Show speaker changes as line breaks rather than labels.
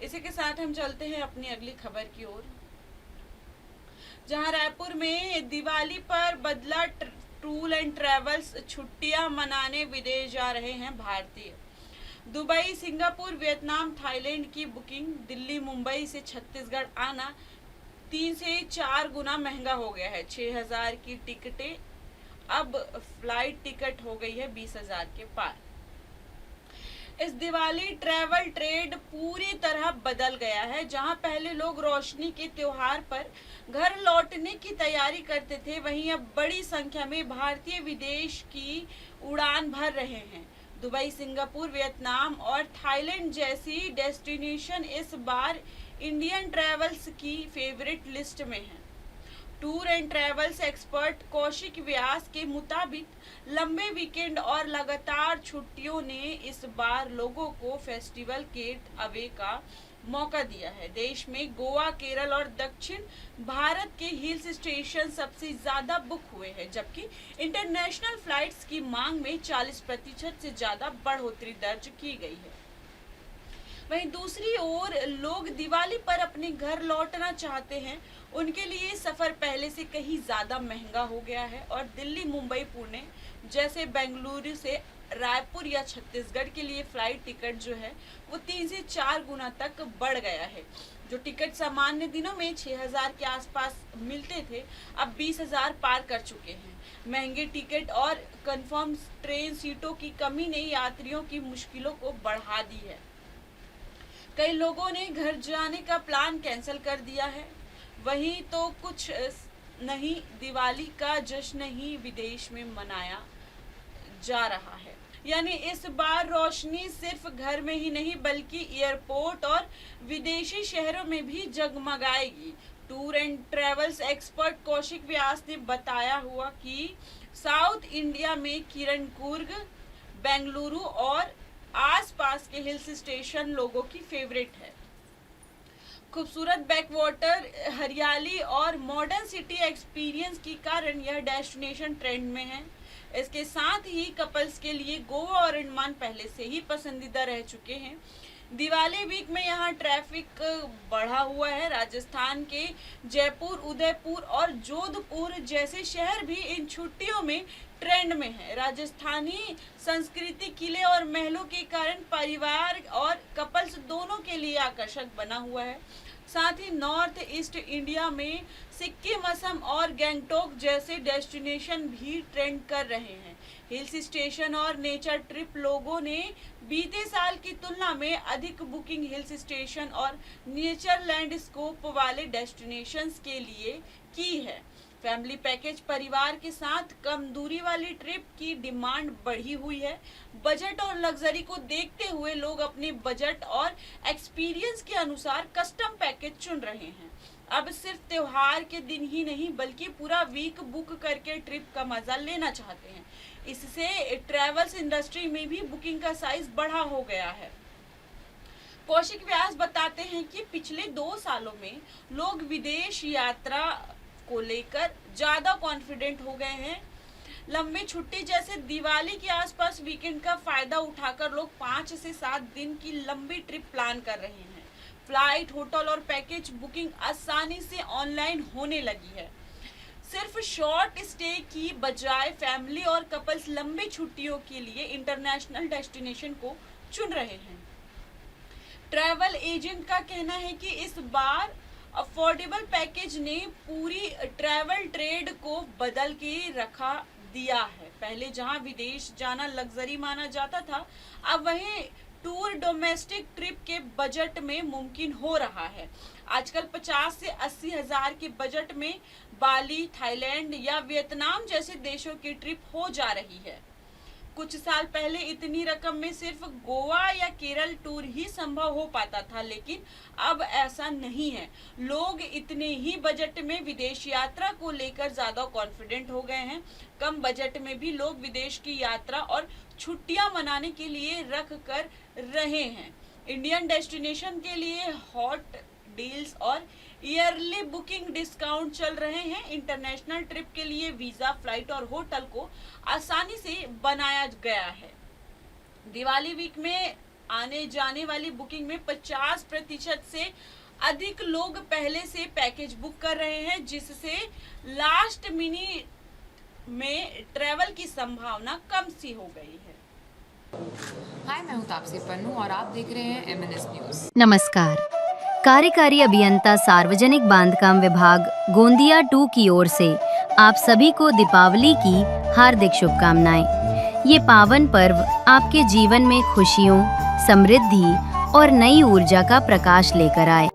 इसी के साथ हम चलते हैं अपनी अगली खबर की ओर, जहां रायपुर में दिवाली पर बदला टूर एंड ट्रेवल्स, छुट्टियां मनाने विदेश जा रहे हैं भारतीय। दुबई, सिंगापुर, वियतनाम, थाईलैंड की बुकिंग। दिल्ली, मुंबई से छत्तीसगढ़ आना 3 से 4 गुना महंगा हो गया है। 6,000 की टिकटें अब फ्लाइट टिकट हो गई है 20,000 के पार। इस दिवाली ट्रैवल ट्रेड पूरी तरह बदल गया है। जहां पहले लोग रोशनी के त्योहार पर घर लौटने की तैयारी करते थे, वहीं अब बड़ी संख्या में भारतीय विदेश की उड़ान भर रहे हैं। दुबई, सिंगापुर, वियतनाम और थाईलैंड जैसी डेस्टिनेशन इस बार इंडियन ट्रैवल्स की फेवरेट लिस्ट में है। Tour and travels expert Kaushik Vyas के मुताबिक लंबे वीकेंड और लगातार छुट्टियों ने इस बार लोगों को फेस्टिवल गेट अवे का मौका दिया है। देश में गोवा, केरल और दक्षिण भारत के हिल्स स्टेशन सबसे ज्यादा बुक हुए हैं, जबकि इंटरनेशनल फ्लाइट्स की मांग में 40% से ज्यादा बढ़ोतरी दर्ज की गई है। वहीं दूसरी ओर लोग दिवाली पर अपने घर लौटना चाहते हैं, उनके लिए सफर पहले से कहीं ज्यादा महंगा हो गया है और दिल्ली, मुंबई, पुणे जैसे बेंगलुरु से रायपुर या छत्तीसगढ़ के लिए फ्लाइट टिकट जो है वो 3 से 4 गुना तक बढ़ गया है। जो टिकट सामान्य दिनों में 6,000 के आसपास मिलते थे, अब 20,000 पार कर चुके हैं। महंगे टिकट और कंफर्म ट्रेन सीटों की कमी ने यात्रियों की मुश्किलों को बढ़ा दी है। कई लोगों ने घर जाने का प्लान कैंसिल कर दिया है। वहीं तो कुछ नहीं, दिवाली का जश्न ही विदेश में मनाया जा रहा है। यानी इस बार रोशनी सिर्फ घर में ही नहीं बल्कि एयरपोर्ट और विदेशी शहरों में भी जगमगाएगी। Tour and travels expert Kaushik Vyas ने बताया हुआ कि साउथ इंडिया में किरण कुर्ग, बेंगलुरु और आसपास के हिल्स स्टेशन लोगों की फेवरेट है। खूबसूरत बैकवाटर, हरियाली और मॉडर्न सिटी एक्सपीरियंस के कारण यह डेस्टिनेशन ट्रेंड में है। इसके साथ ही कपल्स के लिए गोवा और अंडमान पहले से ही पसंदीदा रह चुके हैं। दिवाली वीक में यहाँ ट्रैफिक बढ़ा हुआ है। राजस्थान के जयपुर, उदयपुर और जोधपुर जैसे शहर भी इन छुट्टियों में ट्रेंड में है। राजस्थानी संस्कृति किले और महलों के कारण परिवार और कपल्स दोनों के लिए आकर्षक बना हुआ है। साथ ही नॉर्थ ईस्ट इंडिया में सिक्किम, असम और गैंगटोक जैसे डेस्टिनेशन भी ट्रेंड कर रहे हैं। हिल्स स्टेशन और नेचर ट्रिप लोगों ने बीते साल की तुलना में अधिक बुकिंग हिल्स स्टेशन और नेचर लैंडस्केप वाले डेस्टिनेशंस के लिए की है। फैमिली पैकेज, परिवार के साथ कम दूरी वाली ट्रिप की डिमांड बढ़ी हुई है। बजट और लग्जरी को देखते हुए लोग अपने बजट और एक्सपीरियंस के अनुसार कस्टम पैकेज चुन रहे हैं। अब सिर्फ त्योहार के दिन ही नहीं बल्कि पूरा वीक बुक करके ट्रिप का मजा लेना चाहते हैं। इससे ट्रेवल्स इंडस्ट्री में भी बुकिंग का साइज बढ़ा हो गया है। कौशिक व्यास बताते हैं कि पिछले 2 सालों में लोग विदेश यात्रा को लेकर ज्यादा कॉन्फिडेंट हो गए हैं। लंबी छुट्टी जैसे दिवाली के आसपास वीकेंड का फायदा उठाकर लोग 5 से 7 दिन की लंबी ट्रिप प्लान कर रहे हैं। फ्लाइट, होटल और पैकेज बुकिंग आसानी से ऑनलाइन होने लगी है। सिर्फ शॉर्ट स्टे की बजाय फैमिली और कपल्स लंबी छुट्टियों के लिए इंटरनेशनल डेस्टिनेशन को चुन रहे हैं। ट्रैवल एजेंट का कहना है कि इस बार अफोर्डेबल पैकेज ने पूरी ट्रैवल ट्रेड को बदल के रखा दिया है। पहले जहां विदेश जाना लग्जरी माना जाता था, अब वहीं टूर डोमेस्टिक ट्रिप के बजट में मुमकिन हो रहा है। आजकल 50 से 80 हजार के बजट में बाली, थाईलैंड या वियतनाम जैसे देशों की ट्रिप हो जा रही है। कुछ साल पहले इतनी रकम में सिर्फ गोवा या केरल टूर ही संभव हो पाता था, लेकिन अब ऐसा नहीं है। लोग इतने ही बजट में विदेश यात्रा को लेकर ज्यादा कॉन्फिडेंट हो गए हैं। कम बजट में भी लोग विदेश की यात्रा और छुट्टियां मनाने के लिए रख कर रहे हैं। इंडियन डेस्टिनेशन के लिए हॉट डील्स और ईयरली बुकिंग डिस्काउंट चल रहे हैं। इंटरनेशनल ट्रिप के लिए वीजा, फ्लाइट और होटल को आसानी से बनाया गया है। दिवाली वीक में आने जाने वाली बुकिंग में 50% से अधिक लोग पहले से पैकेज बुक कर रहे हैं, जिससे लास्ट मिनट में ट्रैवल की संभावना कम सी हो गई है।
हाय, मैं हूँ तापसी पन्नू और आप देख रहे हैं MNS न्यूज़।
नमस्कार। कार्यकारी अभियंता सार्वजनिक बांधकाम विभाग गोंदिया 2 की ओर से आप सभी को दीपावली की हार्दिक शुभकामनाएं। ये पावन पर्व आपके जीवन में खुशियों, समृद्धि और नई ऊर्जा का प्रकाश लेकर आए।